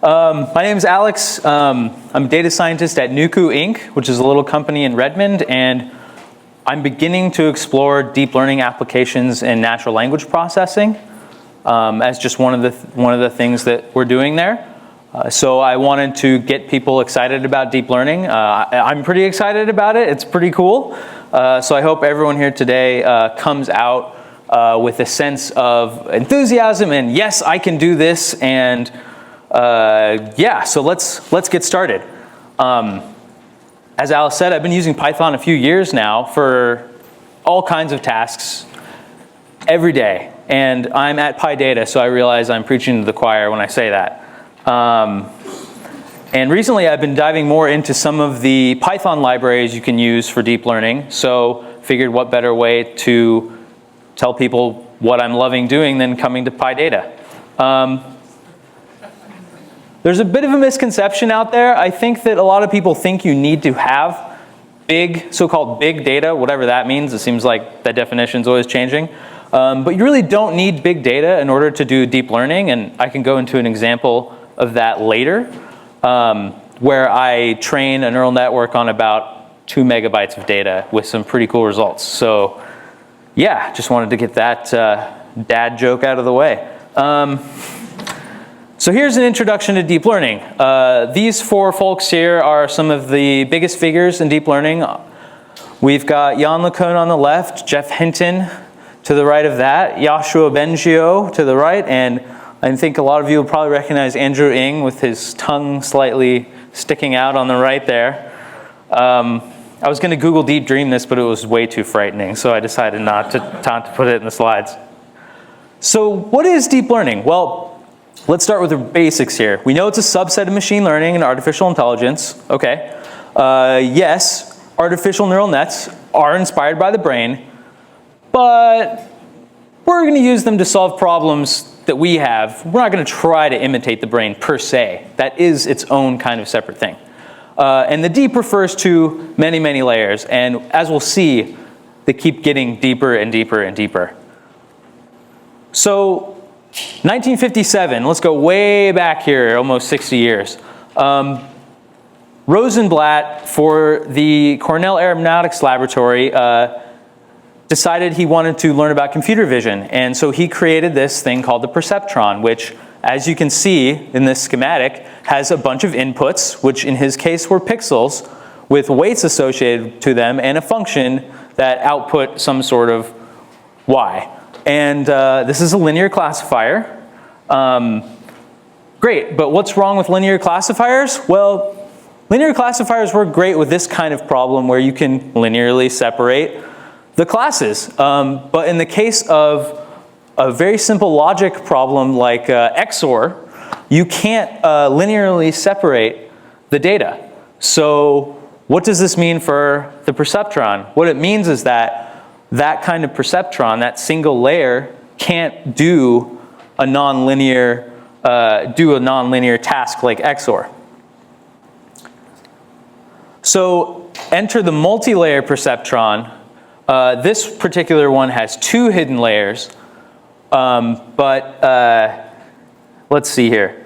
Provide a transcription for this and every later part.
My name is Alex. I'm a data scientist at Nuku Inc., which is a little company in Redmond, and I'm beginning to explore deep learning applications in natural language processing as just one of the things that we're doing there. So I wanted to get people excited about deep learning. I'm pretty excited about it. It's pretty cool. So I hope everyone here today comes out with a sense of enthusiasm and yes, I can do this. And yeah, so let's get started. As Alice said, I've been using Python a few years now for all kinds of tasks every day. And I'm at PyData, so I realize I'm preaching to the choir when I say that. And recently I've been diving more into some of the Python libraries you can use for deep learning. So figured what better way to tell people what I'm loving doing than coming to PyData. There's a bit of a misconception out there. I think that a lot of people think you need to have big, so-called big data, whatever that means. It seems like that definition is always changing. But you really don't need big data in order to do deep learning, and I can go into an example of that later, where I train a neural network on about 2 megabytes of data with some pretty cool results. So yeah, just wanted to get that dad joke out of the way. So here's an introduction to deep learning. These four folks here are some of the biggest figures in deep learning. We've got Jan LeCun on the left, Jeff Hinton to the right of that, Yoshua Bengio to the right, and I think a lot of you will probably recognize Andrew Ng with his tongue slightly sticking out on the right there. I was going to Google Deep Dream this, but it was way too frightening, so I decided not to put it in the slides. So what is deep learning? Well, let's start with the basics here. We know it's a subset of machine learning and artificial intelligence. Okay. Yes, artificial neural nets are inspired by the brain, but we're going to use them to solve problems that we have. We're not going to try to imitate the brain per se. That is its own kind of separate thing. And the deep refers to many, many layers. And as we'll see, they keep getting deeper and deeper and deeper. So 1957, let's go way back here, almost 60 years. Rosenblatt for the Cornell Aeronautics Laboratory decided he wanted to learn about computer vision. And so he created this thing called the perceptron, which, as you can see in this schematic, has a bunch of inputs, which in his case were pixels, with weights associated to them and a function that output some sort of y. And this is a linear classifier. Great, but what's wrong with linear classifiers? Well, linear classifiers work great with this kind of problem where you can linearly separate the classes. But in the case of a very simple logic problem like XOR, you can't linearly separate the data. So what does this mean for the perceptron? What it means is that that kind of perceptron, that single layer, can't do a nonlinear task like XOR. So enter the multi-layer perceptron. This particular one has 2 hidden layers, but let's see here.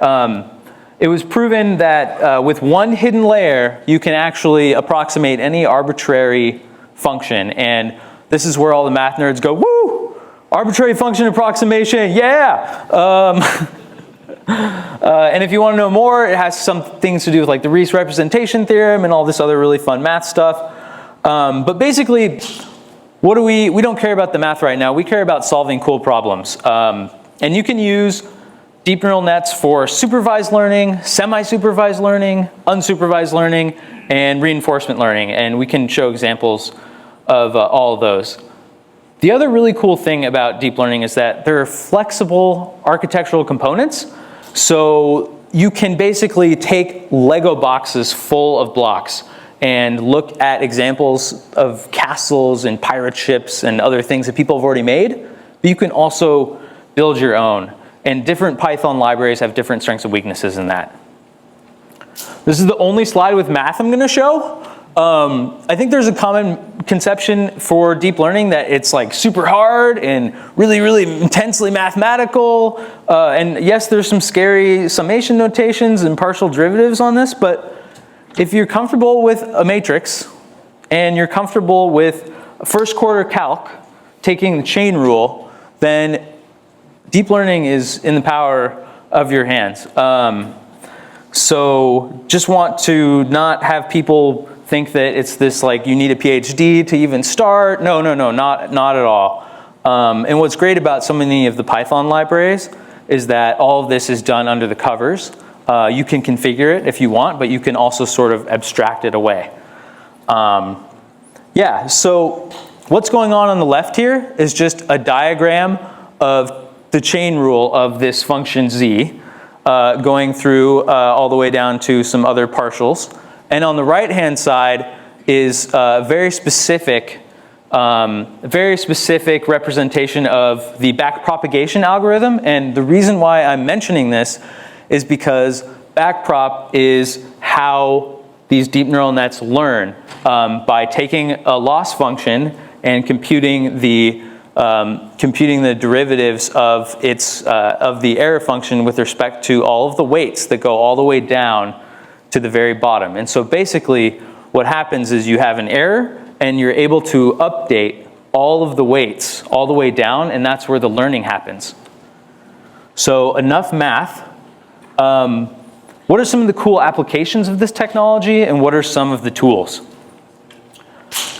It was proven that with 1 hidden layer, you can actually approximate any arbitrary function, and this is where all the math nerds go, woo! Arbitrary function approximation, yeah! And if you want to know more, it has some things to do with like the Riesz representation theorem and all this other really fun math stuff. But basically, we don't care about the math right now. We care about solving cool problems. And you can use deep neural nets for supervised learning, semi-supervised learning, unsupervised learning, and reinforcement learning. And we can show examples of all of those. The other really cool thing about deep learning is that there are flexible architectural components. So you can basically take Lego boxes full of blocks and look at examples of castles and pirate ships and other things that people have already made. But you can also build your own. And different Python libraries have different strengths and weaknesses in that. This is the only slide with math I'm going to show. I think there's a common conception for deep learning that it's like super hard and really, really intensely mathematical. And yes, there's some scary summation notations and partial derivatives on this, but if you're comfortable with a matrix and you're comfortable with first quarter calc, taking the chain rule, then deep learning is in the power of your hands. So just want to not have people think that it's this like you need a PhD to even start. No, not at all. And what's great about so many of the Python libraries is that all of this is done under the covers. You can configure it if you want, but you can also sort of abstract it away. Yeah, so what's going on the left here is just a diagram of the chain rule of this function z, going through all the way down to some other partials. And on the right-hand side is a very specific representation of the backpropagation algorithm. And the reason why I'm mentioning this is because backprop is how these deep neural nets learn, by taking a loss function and computing the derivatives of the error function with respect to all of the weights that go all the way down to the very bottom. And so basically what happens is you have an error and you're able to update all of the weights all the way down, and that's where the learning happens. So enough math. What are some of the cool applications of this technology, and what are some of the tools?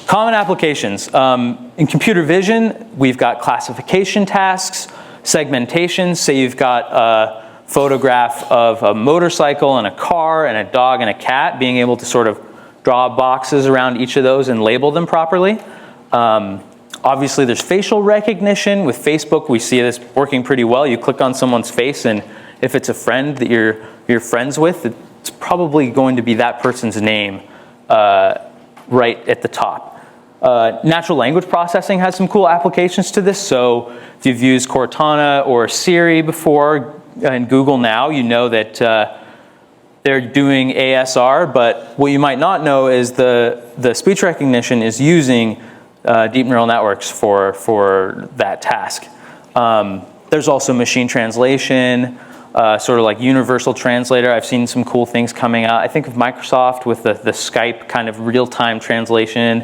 Common applications. In computer vision, we've got classification tasks, segmentation. Say you've got a photograph of a motorcycle and a car and a dog and a cat, being able to sort of draw boxes around each of those and label them properly. Obviously, there's facial recognition. With Facebook, we see this working pretty well. You click on someone's face, and if it's a friend that you're friends with, it's probably going to be that person's name right at the top. Natural language processing has some cool applications to this. So if you've used Cortana or Siri before in Google now, you know that they're doing ASR, but what you might not know is the speech recognition is using deep neural networks for that task. There's also machine translation, sort of like universal translator. I've seen some cool things coming out. I think of Microsoft with the Skype kind of real-time translation,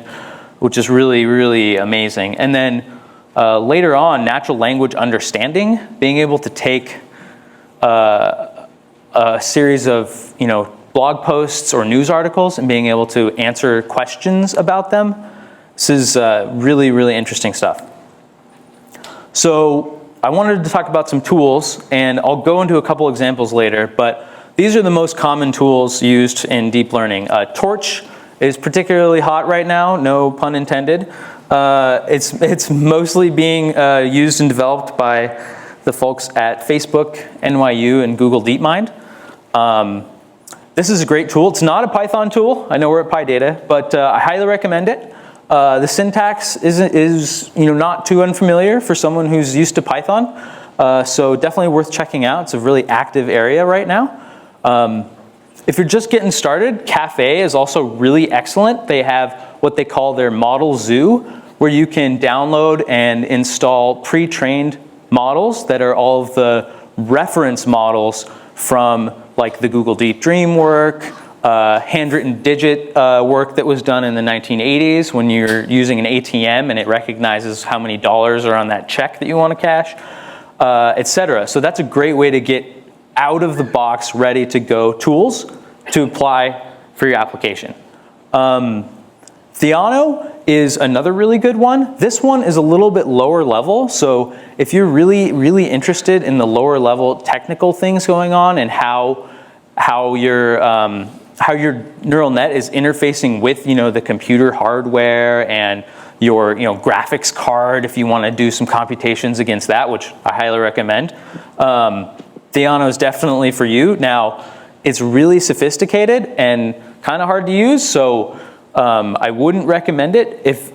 which is really, really amazing. And then later on, natural language understanding, being able to take a series of blog posts or news articles and being able to answer questions about them. This is really, really interesting stuff. So I wanted to talk about some tools, and I'll go into a couple examples later, but these are the most common tools used in deep learning. Torch is particularly hot right now, no pun intended. It's mostly being used and developed by the folks at Facebook, NYU, and Google DeepMind. This is a great tool. It's not a Python tool. I know we're at PyData, but I highly recommend it. The syntax is not too unfamiliar for someone who's used to Python, so definitely worth checking out. It's a really active area right now. If you're just getting started, Caffe is also really excellent. They have what they call their model zoo, where you can download and install pre-trained models that are all of the reference models from like the Google Deep Dream work, handwritten digit work that was done in the 1980s when you're using an ATM and it recognizes how many dollars are on that check that you want to cash, etc. So that's a great way to get out of the box, ready to go tools to apply for your application. Theano is another really good one. This one is a little bit lower level, so if you're really, really interested in the lower level technical things going on and how your neural net is interfacing with the computer hardware and your graphics card, if you want to do some computations against that, which I highly recommend, Theano is definitely for you. Now, it's really sophisticated and kind of hard to use, so I wouldn't recommend it if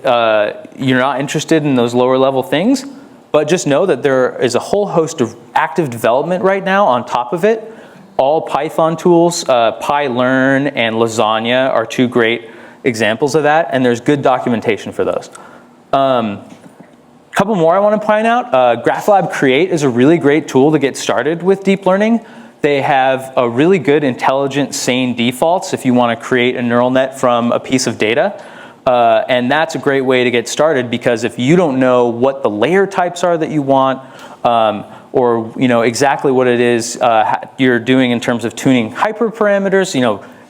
you're not interested in those lower level things, but just know that there is a whole host of active development right now on top of it. All Python tools, PyLearn and Lasagna are two great examples of that, and there's good documentation for those. Couple more I want to point out. Graphlab-Create is a really great tool to get started with deep learning. They have a really good intelligent sane defaults if you want to create a neural net from a piece of data. And that's a great way to get started, because if you don't know what the layer types are that you want, or exactly what it is you're doing in terms of tuning hyperparameters,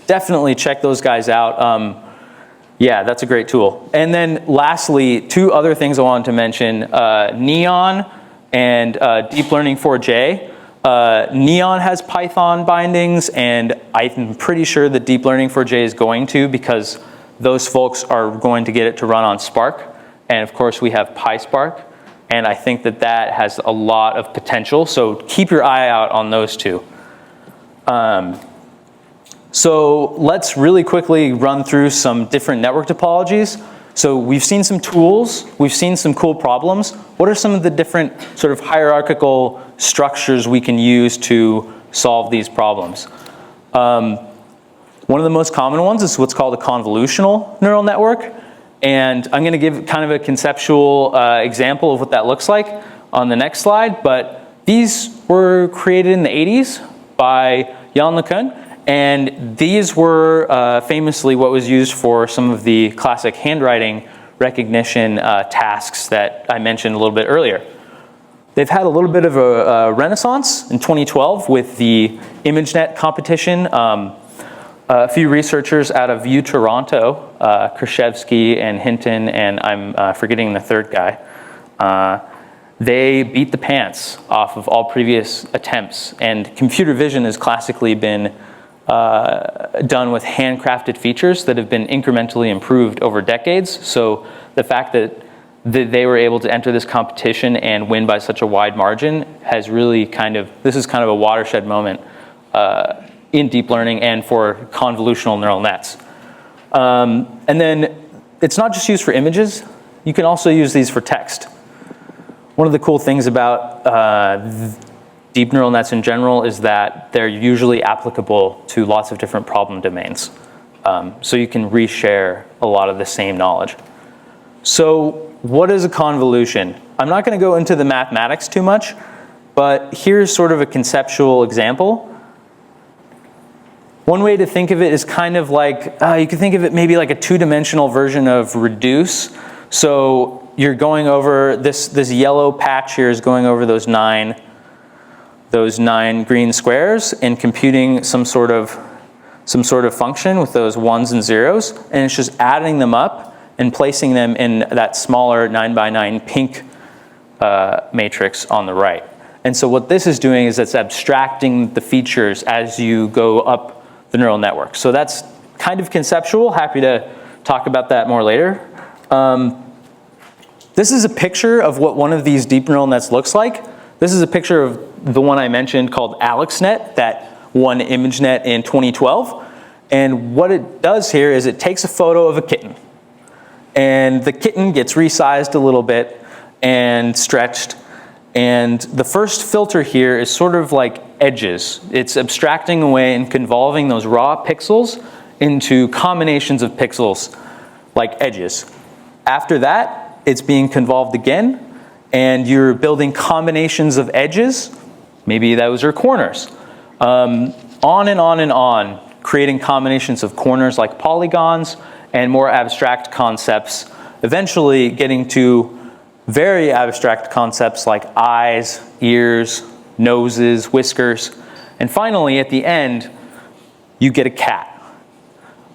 definitely check those guys out. Yeah, that's a great tool. And then lastly, two other things I wanted to mention, Neon and Deep Learning 4J. Neon has Python bindings, and I'm pretty sure that Deep Learning 4J is going to, because those folks are going to get it to run on Spark. And of course we have PySpark, and I think that that has a lot of potential, so keep your eye out on those two. So let's really quickly run through some different network topologies. So we've seen some tools, we've seen some cool problems. What are some of the different sort of hierarchical structures we can use to solve these problems? One of the most common ones is what's called a convolutional neural network. And I'm going to give kind of a conceptual example of what that looks like on the next slide. But these were created in the 80s by Yann LeCun. And these were famously what was used for some of the classic handwriting recognition tasks that I mentioned a little bit earlier. They've had a little bit of a renaissance in 2012 with the ImageNet competition. A few researchers out of Toronto, Krzyzewski and Hinton, and I'm forgetting the third guy, they beat the pants off of all previous attempts. And computer vision has classically been done with handcrafted features that have been incrementally improved over decades. So the fact that they were able to enter this competition and win by such a wide margin has really this is kind of a watershed moment in deep learning and for convolutional neural nets. And then it's not just used for images, you can also use these for text. One of the cool things about deep neural nets in general is that they're usually applicable to lots of different problem domains. So you can reshare a lot of the same knowledge. So what is a convolution? I'm not going to go into the mathematics too much, but here's sort of a conceptual example. One way to think of it is kind of like, you can think of it maybe like a two-dimensional version of reduce. So you're going over, this yellow patch here is going over those nine green squares and computing some sort of function with those ones and zeros, and it's just adding them up and placing them in that smaller 9x9 pink matrix on the right. And so what this is doing is it's abstracting the features as you go up the neural network. So that's kind of conceptual. Happy to talk about that more later. This is a picture of what one of these deep neural nets looks like. This is a picture of the one I mentioned called AlexNet that won ImageNet in 2012. And what it does here is it takes a photo of a kitten. And the kitten gets resized a little bit and stretched. And the first filter here is sort of like edges. It's abstracting away and convolving those raw pixels into combinations of pixels like edges. After that, it's being convolved again, and you're building combinations of edges. Maybe those are corners. On and on and on, creating combinations of corners like polygons and more abstract concepts, eventually getting to very abstract concepts like eyes, ears, noses, whiskers, and finally at the end you get a cat.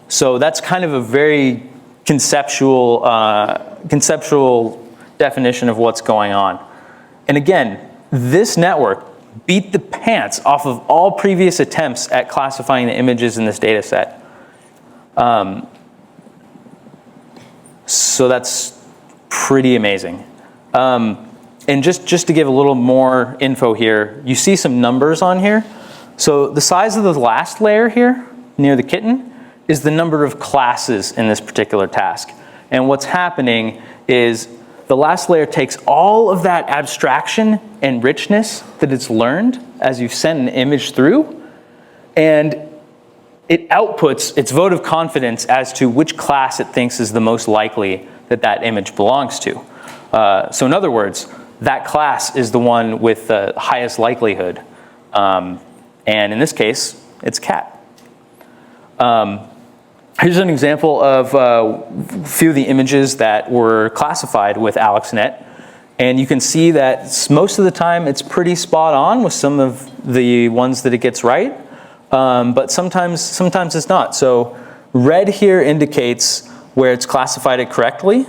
So that's kind of a very conceptual definition of what's going on. And again, this network beat the pants off of all previous attempts at classifying the images in this data set. So that's pretty amazing. And just to give a little more info here, you see some numbers on here. So the size of the last layer here, near the kitten, is the number of classes in this particular task. And what's happening is the last layer takes all of that abstraction and richness that it's learned as you've sent an image through, and it outputs its vote of confidence as to which class it thinks is the most likely that that image belongs to. So in other words, that class is the one with the highest likelihood. And in this case, it's cat. Here's an example of a few of the images that were classified with AlexNet. And you can see that most of the time it's pretty spot on with some of the ones that it gets right. But sometimes it's not. So red here indicates where it's classified it correctly.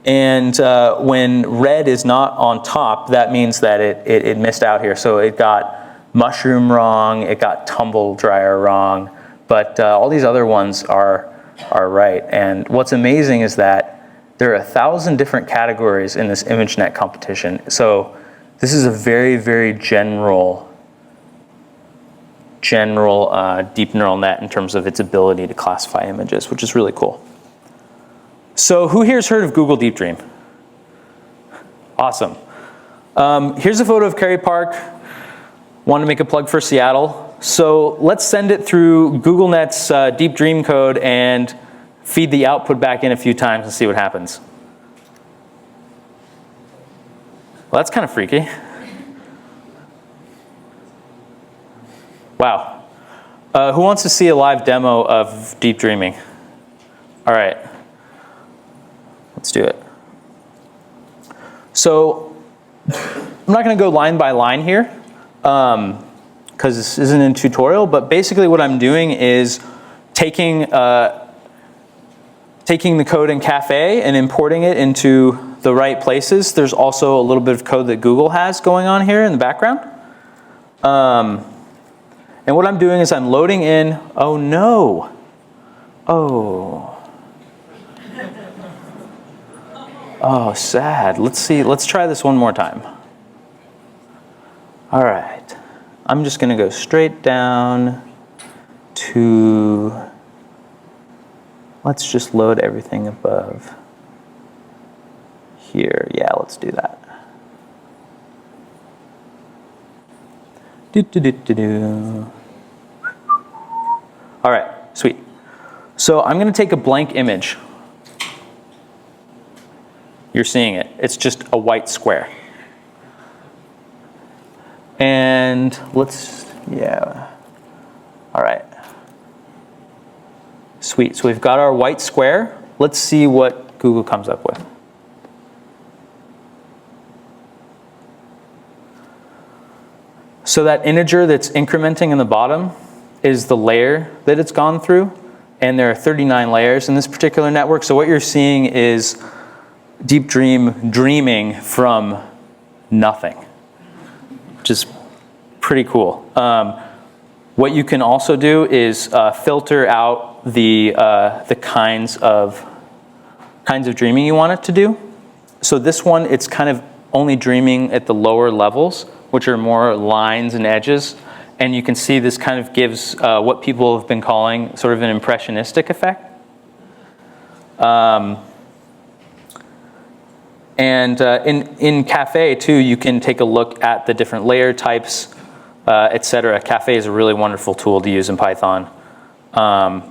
And when red is not on top, that means that it missed out here. So it got mushroom wrong, it got tumble dryer wrong, but all these other ones are right. And what's amazing is that there are 1,000 different categories in this ImageNet competition. So this is a very, very general deep neural net in terms of its ability to classify images, which is really cool. So who here's heard of Google Deep Dream? Awesome. Here's a photo of Kerry Park. Want to make a plug for Seattle. So let's send it through GoogleNet's Deep Dream code and feed the output back in a few times and see what happens. Well, that's kind of freaky. Wow. Who wants to see a live demo of deep dreaming? All right. Let's do it. So I'm not going to go line by line here because this isn't a tutorial, but basically what I'm doing is taking the code in Caffe and importing it into the right places. There's also a little bit of code that Google has going on here in the background. And what I'm doing is I'm loading in, oh no, oh sad. Let's try this one more time. All right, I'm just gonna go straight down to, let's just load everything above here. Yeah, let's do that. All right, sweet. So I'm going to take a blank image. You're seeing it. It's just a white square. And let's, yeah. All right. Sweet. So we've got our white square. Let's see what Google comes up with. So that integer that's incrementing in the bottom is the layer that it's gone through. And there are 39 layers in this particular network. So what you're seeing is Deep Dream dreaming from nothing, which is pretty cool. What you can also do is filter out the kinds of dreaming you want it to do. So this one, it's kind of only dreaming at the lower levels, which are more lines and edges. And you can see this kind of gives what people have been calling sort of an impressionistic effect. And in Caffe, too, you can take a look at the different layer types, etc. Caffe is a really wonderful tool to use in Python. And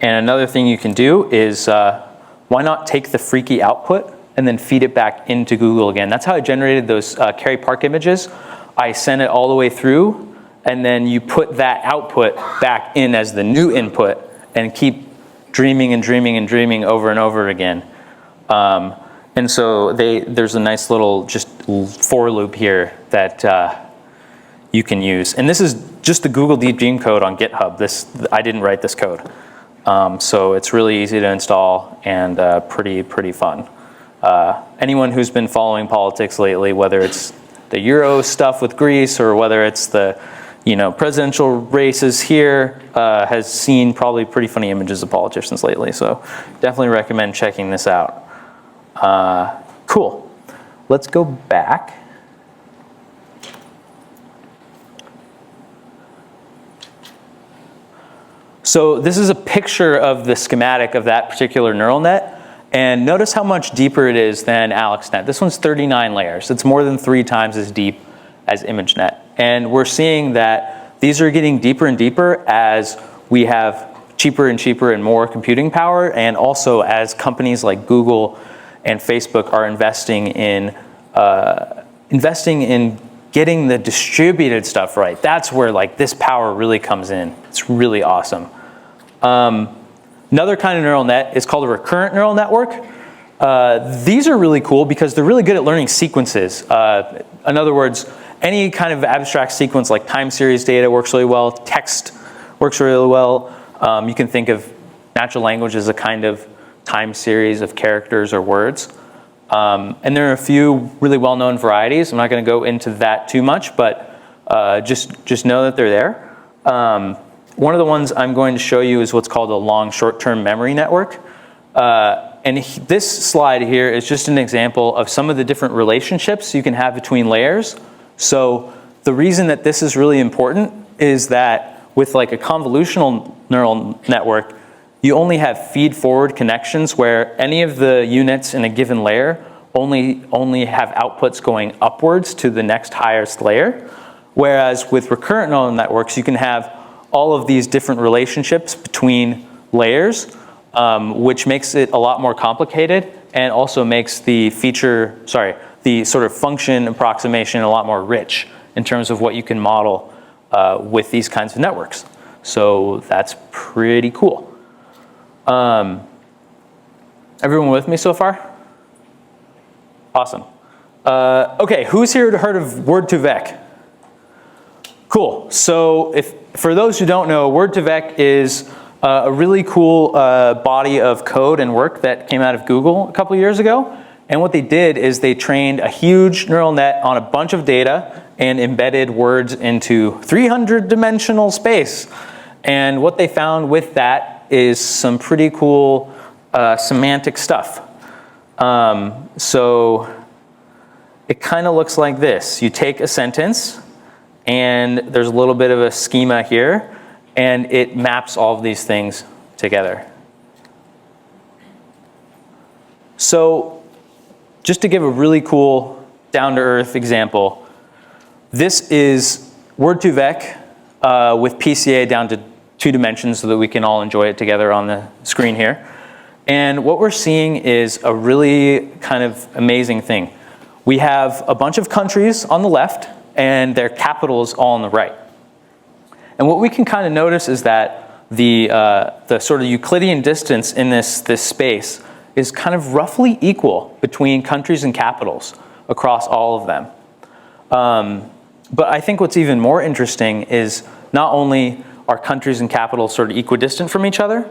another thing you can do is, why not take the freaky output and then feed it back into Google again? That's how I generated those Kerry Park images. I sent it all the way through, and then you put that output back in as the new input and keep dreaming and dreaming and dreaming over and over again. And so there's a nice little just for loop here that you can use. And this is just the Google Deep Dream code on GitHub. I didn't write this code. So it's really easy to install and pretty fun. Anyone who's been following politics lately, whether it's the Euro stuff with Greece or whether it's the presidential races here, has seen probably pretty funny images of politicians lately. So definitely recommend checking this out. Cool. Let's go back. So this is a picture of the schematic of that particular neural net. And notice how much deeper it is than AlexNet. This one's 39 layers. It's more than 3 times as deep as ImageNet. And we're seeing that these are getting deeper and deeper as we have cheaper and cheaper and more computing power, and also as companies like Google and Facebook are investing in getting the distributed stuff right. That's where like this power really comes in. It's really awesome. Another kind of neural net is called a recurrent neural network. These are really cool because they're really good at learning sequences. In other words, any kind of abstract sequence like time series data works really well. Text works really well. You can think of natural language as a kind of time series of characters or words. And there are a few really well-known varieties. I'm not going to go into that too much, but just know that they're there. One of the ones I'm going to show you is what's called a long short-term memory network. And this slide here is just an example of some of the different relationships you can have between layers. So the reason that this is really important is that with like a convolutional neural network, you only have feed-forward connections where any of the units in a given layer only have outputs going upwards to the next highest layer. Whereas with recurrent neural networks, you can have all of these different relationships between layers, which makes it a lot more complicated and also makes the sort of function approximation a lot more rich in terms of what you can model with these kinds of networks. So that's pretty cool. Everyone with me so far? Awesome. Okay, who's here heard of Word2Vec? Cool. So for those who don't know, Word2Vec is a really cool body of code and work that came out of Google a couple years ago. And what they did is they trained a huge neural net on a bunch of data and embedded words into 300-dimensional space. And what they found with that is some pretty cool semantic stuff. So it kind of looks like this. You take a sentence, and there's a little bit of a schema here, and it maps all of these things together. So just to give a really cool down-to-earth example, this is Word2Vec with PCA down to 2 dimensions so that we can all enjoy it together on the screen here. And what we're seeing is a really kind of amazing thing. We have a bunch of countries on the left and their capitals all on the right. And what we can kind of notice is that the sort of Euclidean distance in this space is kind of roughly equal between countries and capitals across all of them. But I think what's even more interesting is not only are countries and capitals sort of equidistant from each other,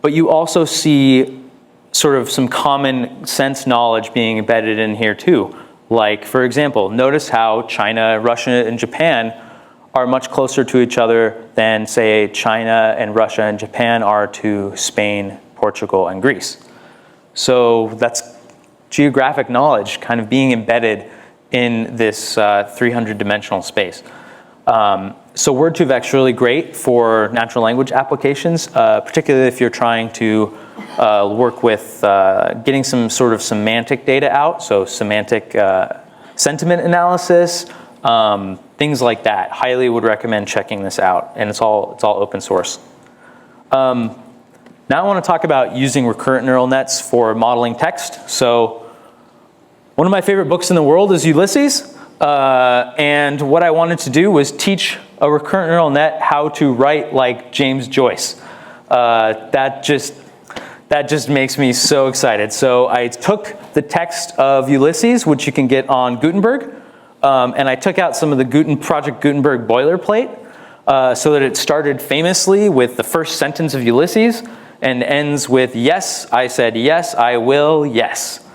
but you also see sort of some common sense knowledge being embedded in here too. Like, for example, notice how China, Russia, and Japan are much closer to each other than, say, China and Russia and Japan are to Spain, Portugal, and Greece. So that's geographic knowledge kind of being embedded in this 300-dimensional space. So Word2Vec is really great for natural language applications, particularly if you're trying to work with getting some sort of semantic data out, so semantic sentiment analysis, things like that. Highly would recommend checking this out, and it's all open source. Now I want to talk about using recurrent neural nets for modeling text. So one of my favorite books in the world is Ulysses. And what I wanted to do was teach a recurrent neural net how to write like James Joyce. That just makes me so excited. So I took the text of Ulysses, which you can get on Gutenberg, and I took out some of the Project Gutenberg boilerplate so that it started famously with the first sentence of Ulysses and ends with, yes, I said yes, I will, yes.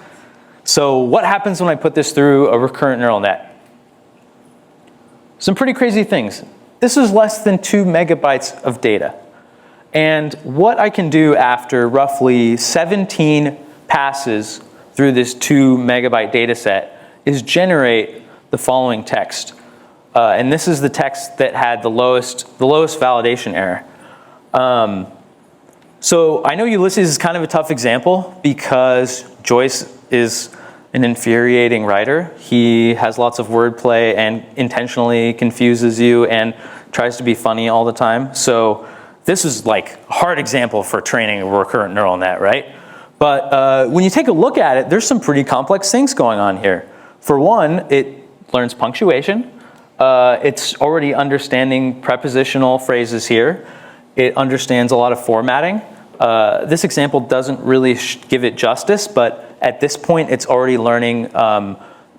So what happens when I put this through a recurrent neural net? Some pretty crazy things. This is less than 2 megabytes of data. And what I can do after roughly 17 passes through this 2 megabyte data set is generate the following text. And this is the text that had the lowest validation error. So I know Ulysses is kind of a tough example because Joyce is an infuriating writer. He has lots of wordplay and intentionally confuses you and tries to be funny all the time. So this is like a hard example for training a recurrent neural net, right? But when you take a look at it, there's some pretty complex things going on here. For one, it learns punctuation. It's already understanding prepositional phrases here. It understands a lot of formatting. This example doesn't really give it justice, but at this point, it's already learning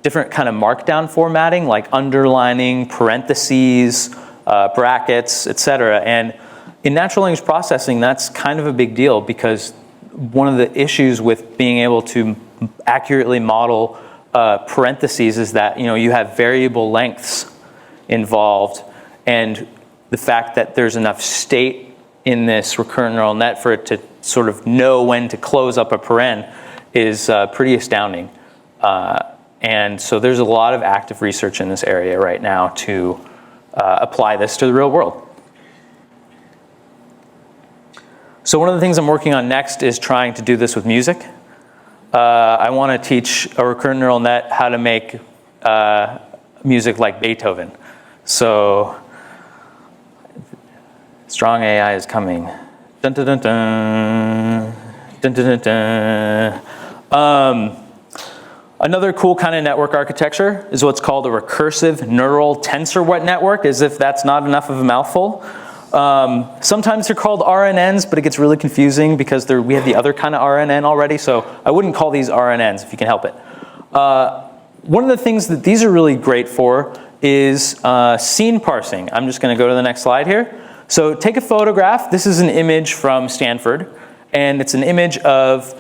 different kind of markdown formatting, like underlining, parentheses, brackets, etc. And in natural language processing, that's kind of a big deal, because one of the issues with being able to accurately model parentheses is that you have variable lengths involved, and the fact that there's enough state in this recurrent neural net for it to sort of know when to close up a paren is pretty astounding. And so there's a lot of active research in this area right now to apply this to the real world. So one of the things I'm working on next is trying to do this with music. I want to teach a recurrent neural net how to make music like Beethoven. So strong AI is coming. Dun, dun, dun, dun. Dun, dun, dun, dun. Another cool kind of network architecture is what's called a recursive neural tensor network, as if that's not enough of a mouthful. Sometimes they're called RNNs, but it gets really confusing because we have the other kind of RNN already, so I wouldn't call these RNNs if you can help it. One of the things that these are really great for is scene parsing. I'm just going to go to the next slide here. So take a photograph. This is an image from Stanford, and it's an image of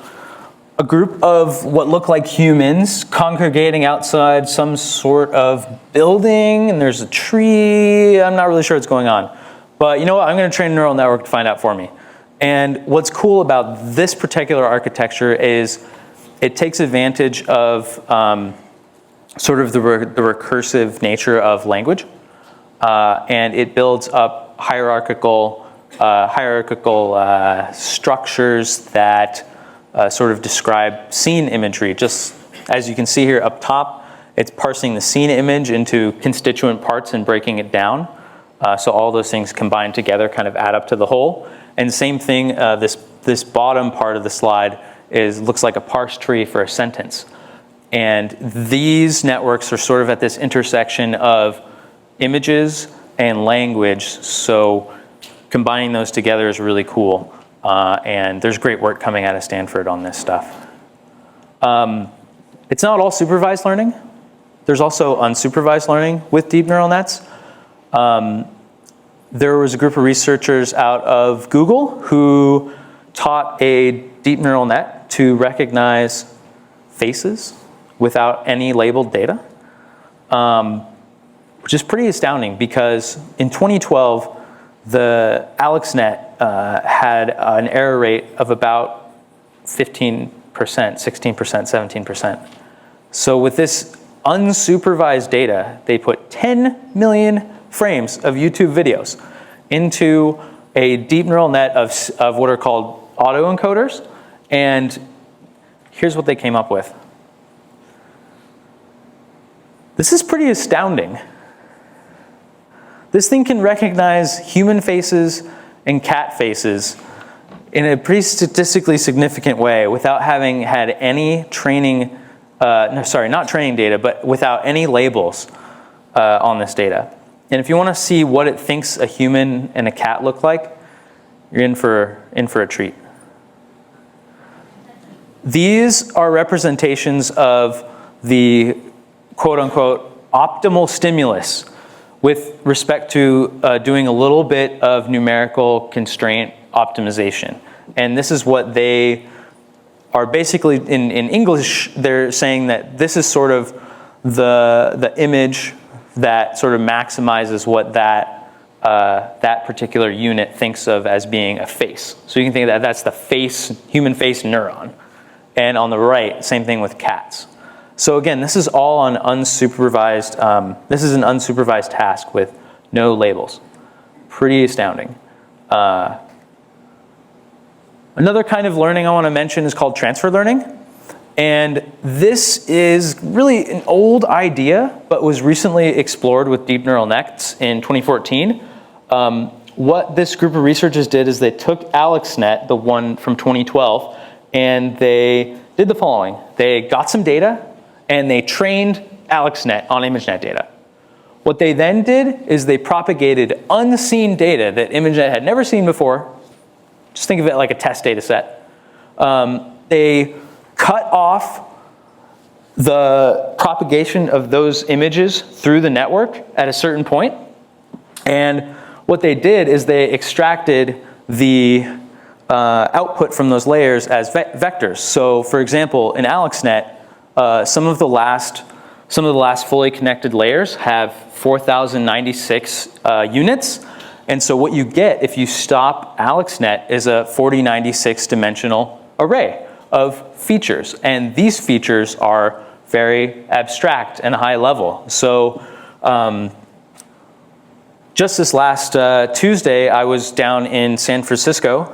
a group of what look like humans congregating outside some sort of building, and there's a tree. I'm not really sure what's going on. But you know what? I'm going to train a neural network to find out for me. And what's cool about this particular architecture is it takes advantage of sort of the recursive nature of language. And it builds up hierarchical structures that sort of describe scene imagery. Just as you can see here up top, it's parsing the scene image into constituent parts and breaking it down. So all those things combined together kind of add up to the whole. And same thing, this bottom part of the slide looks like a parse tree for a sentence. And these networks are sort of at this intersection of images and language. So combining those together is really cool. And there's great work coming out of Stanford on this stuff. It's not all supervised learning. There's also unsupervised learning with deep neural nets. There was a group of researchers out of Google who taught a deep neural net to recognize faces without any labeled data, which is pretty astounding because in 2012, the AlexNet had an error rate of about 15%, 16%, 17%. So with this unsupervised data, they put 10 million frames of YouTube videos into a deep neural net of what are called autoencoders, and here's what they came up with. This is pretty astounding. This thing can recognize human faces and cat faces in a pretty statistically significant way without having had any training, not training data, but without any labels on this data. And if you want to see what it thinks a human and a cat look like, you're in for a treat. These are representations of the quote-unquote optimal stimulus with respect to doing a little bit of numerical constraint optimization. And this is what they are basically, in English, they're saying that this is sort of the image that sort of maximizes what that particular unit thinks of as being a face. So you can think that that's the human face neuron. And on the right, same thing with cats. So again, this is all on unsupervised, this is an unsupervised task with no labels. Pretty astounding. Another kind of learning I want to mention is called transfer learning. And this is really an old idea, but was recently explored with deep neural nets in 2014. what this group of researchers did is they took AlexNet, the one from 2012, and they did the following. They got some data, and they trained AlexNet on ImageNet data. What they then did is they propagated unseen data that ImageNet had never seen before. Just think of it like a test data set. They cut off the propagation of those images through the network at a certain point. And what they did is they extracted the output from those layers as vectors. So for example, in AlexNet, some of the last fully connected layers have 4,096 units. And so what you get if you stop AlexNet is a 4096 dimensional array of features. And these features are very abstract and high level. So just this last Tuesday, I was down in San Francisco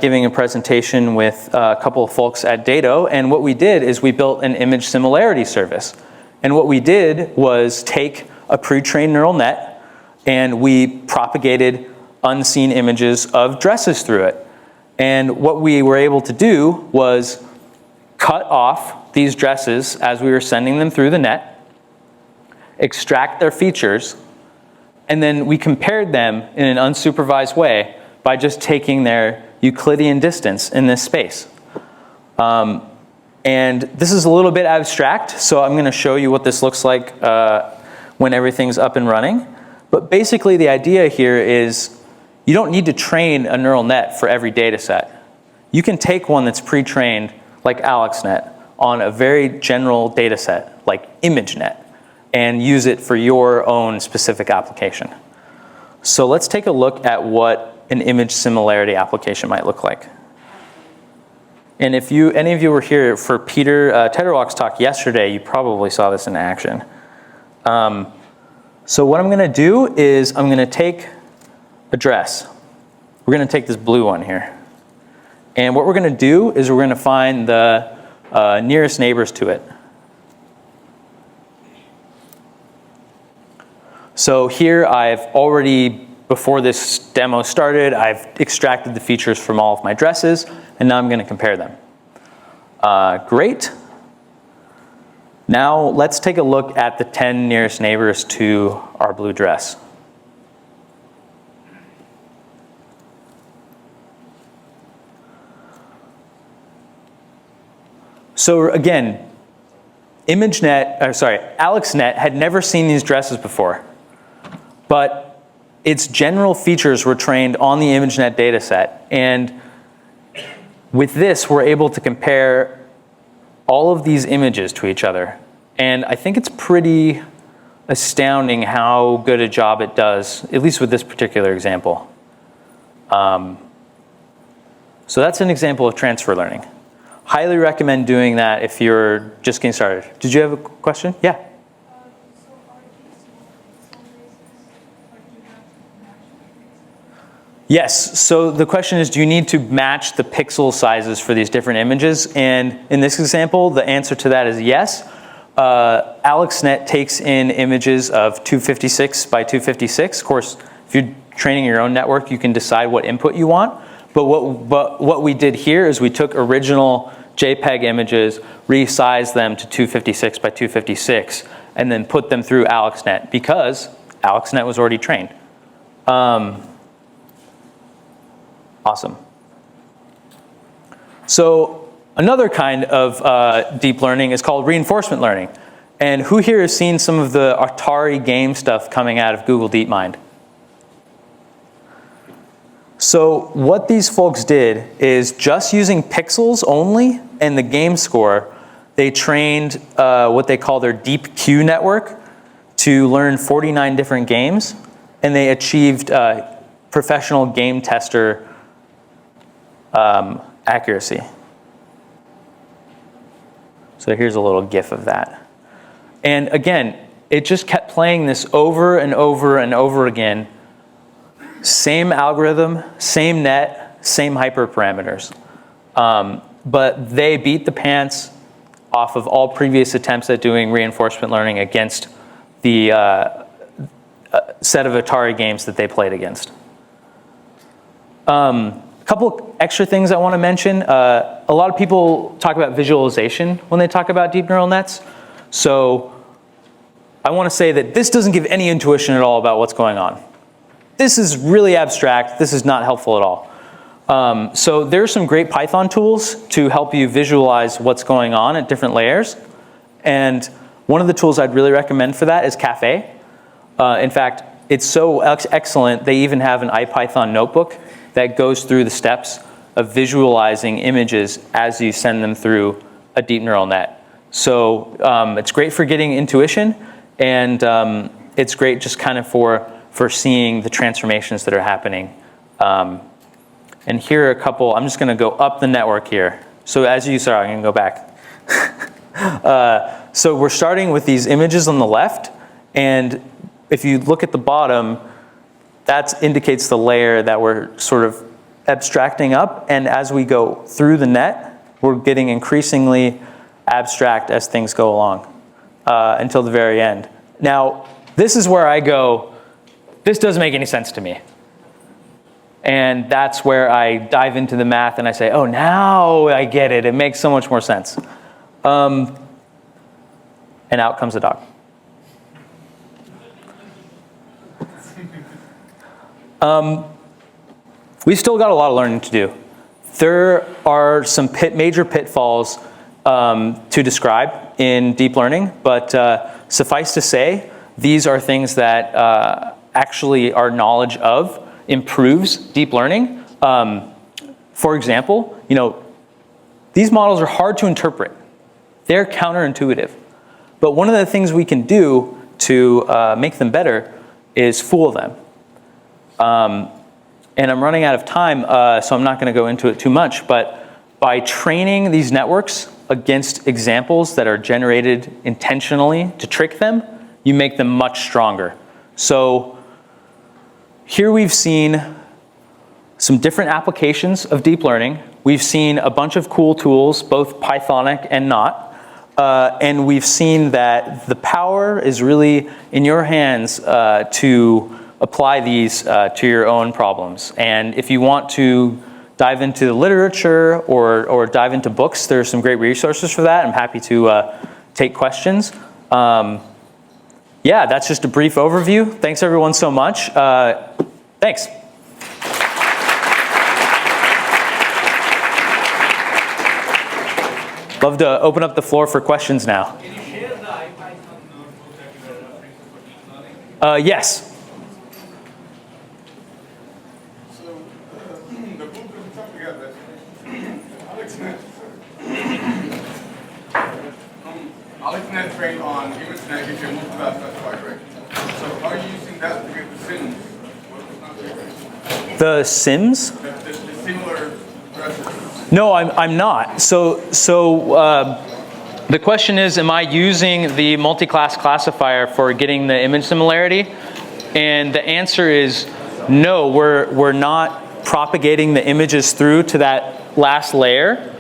giving a presentation with a couple of folks at Dato. And what we did is we built an image similarity service. And what we did was take a pre-trained neural net and we propagated unseen images of dresses through it. And what we were able to do was cut off these dresses as we were sending them through the net, extract their features, and then we compared them in an unsupervised way by just taking their Euclidean distance in this space. And this is a little bit abstract, so I'm going to show you what this looks like when everything's up and running. But basically the idea here is you don't need to train a neural net for every data set. You can take one that's pre-trained, like AlexNet, on a very general data set, like ImageNet, and use it for your own specific application. So let's take a look at what an image similarity application might look like. And if any of you were here for Peter Tedderwalk's talk yesterday, you probably saw this in action. So what I'm going to do is I'm going to take a dress. We're going to take this blue one here. And what we're going to do is we're going to find the nearest neighbors to it. So here I've already, before this demo started, I've extracted the features from all of my dresses, and now I'm going to compare them. Great. Now let's take a look at the 10 nearest neighbors to our blue dress. So again, AlexNet had never seen these dresses before, but its general features were trained on the ImageNet data set. And with this, we're able to compare all of these images to each other. And I think it's pretty astounding how good a job it does, at least with this particular example. So that's an example of transfer learning. Highly recommend doing that if you're just getting started. Did you have a question? Yeah. So are these some bases, or do you have to match the pixels? Yes, so the question is, do you need to match the pixel sizes for these different images? And in this example, the answer to that is yes. AlexNet takes in images of 256 by 256. Of course, if you're training your own network, you can decide what input you want. But what we did here is we took original JPEG images, resized them to 256 by 256, and then put them through AlexNet because AlexNet was already trained. Awesome. So another kind of deep learning is called reinforcement learning. And who here has seen some of the Atari game stuff coming out of Google DeepMind? So what these folks did is just using pixels only and the game score, they trained what they call their deep Q network to learn 49 different games, and they achieved professional game tester accuracy. So here's a little GIF of that. And again, it just kept playing this over and over and over again. Same algorithm, same net, same hyperparameters. But they beat the pants off of all previous attempts at doing reinforcement learning against the set of Atari games that they played against. A couple extra things I want to mention. A lot of people talk about visualization when they talk about deep neural nets. So I want to say that this doesn't give any intuition at all about what's going on. This is really abstract. This is not helpful at all. So there's some great Python tools to help you visualize what's going on at different layers. And one of the tools I'd really recommend for that is Caffe. In fact, it's so excellent, they even have an IPython notebook that goes through the steps of visualizing images as you send them through a deep neural net. So it's great for getting intuition, and it's great just kind of for seeing the transformations that are happening. And here are a couple, I'm just going to go up the network here. So as you saw, I'm going to go back. So we're starting with these images on the left, and if you look at the bottom, that indicates the layer that we're sort of abstracting up, and as we go through the net, we're getting increasingly abstract as things go along until the very end. Now, this is where I go, this doesn't make any sense to me. And that's where I dive into the math and I say, oh, now I get it. It makes so much more sense. And out comes the dog. We've still got a lot of learning to do. There are some major pitfalls to describe in deep learning, but suffice to say, these are things that actually our knowledge of improves deep learning. For example, these models are hard to interpret. They're counterintuitive. But one of the things we can do to make them better is fool them. And I'm running out of time, so I'm not going to go into it too much. But by training these networks against examples that are generated intentionally to trick them, you make them much stronger. So here we've seen some different applications of deep learning. We've seen a bunch of cool tools, both Pythonic and not. And we've seen that the power is really in your hands to apply these to your own problems. And if you want to dive into the literature or dive into books, there are some great resources for that. I'm happy to take questions. Yeah, that's just a brief overview. Thanks everyone so much. Thanks. Love to open up the floor for questions now. Can you share the IPython notebook that you were referring to for deep learning? Yes. So the book that we talked together, AlexNet. AlexNet trained on ImageNet if you move to that specified rate. So how are you using that to get the sims? The sims? The similar addresses. No, I'm not. So the question is, am I using the multi-class classifier for getting the image similarity? And the answer is no, we're not propagating the images through to that last layer.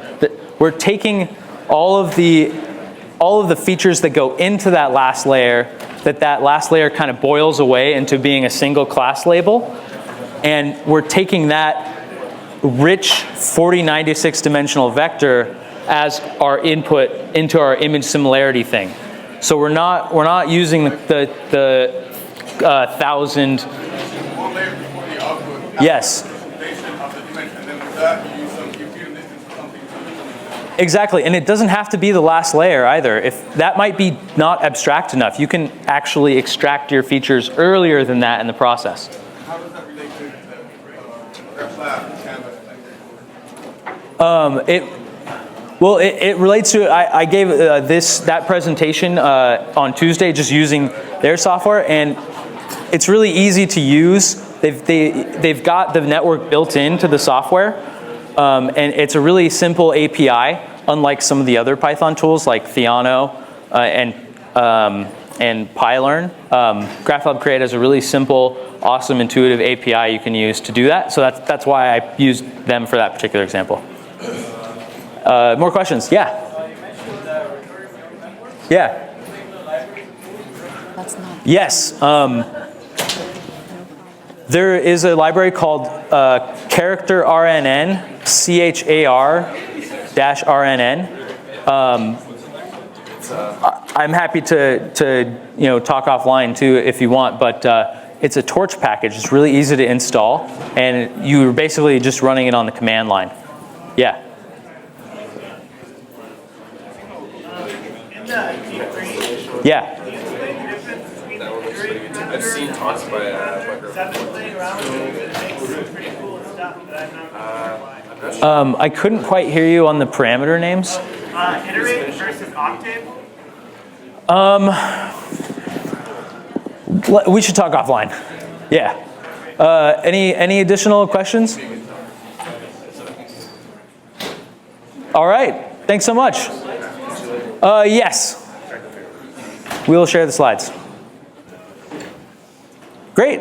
We're taking all of the features that go into that last layer, that last layer kind of boils away into being a single class label. And we're taking that rich 4096 dimensional vector as our input into our image similarity thing. So we're not using the 1000. One layer before the output. Yes. Representation of the dimension, and then with that you use some computer distance or something to Exactly, and it doesn't have to be the last layer either. If that might be not abstract enough, you can actually extract your features earlier than that in the process. How does that relate to the Graphlab, Canvas? It relates to, I gave that presentation on Tuesday just using their software, and it's really easy to use. They've got the network built into the software, and it's a really simple API, unlike some of the other Python tools like Theano and PyLearn. Graphlab-Create has a really simple, awesome, intuitive API you can use to do that. So that's why I used them for that particular example. More questions? Yeah. You mentioned the recurrent neural network. Yeah. Using the library. That's not. Yes. There is a library called character RNN, CHAR-RNN. I'm happy to talk offline too if you want, but it's a torch package. It's really easy to install, and you're basically just running it on the command line. Yeah. Yeah. I've seen talks by I couldn't quite hear you on the parameter names. Iterate versus octave. We should talk offline. Yeah. Any additional questions? All right. Thanks so much. Yes. We'll share the slides. Great.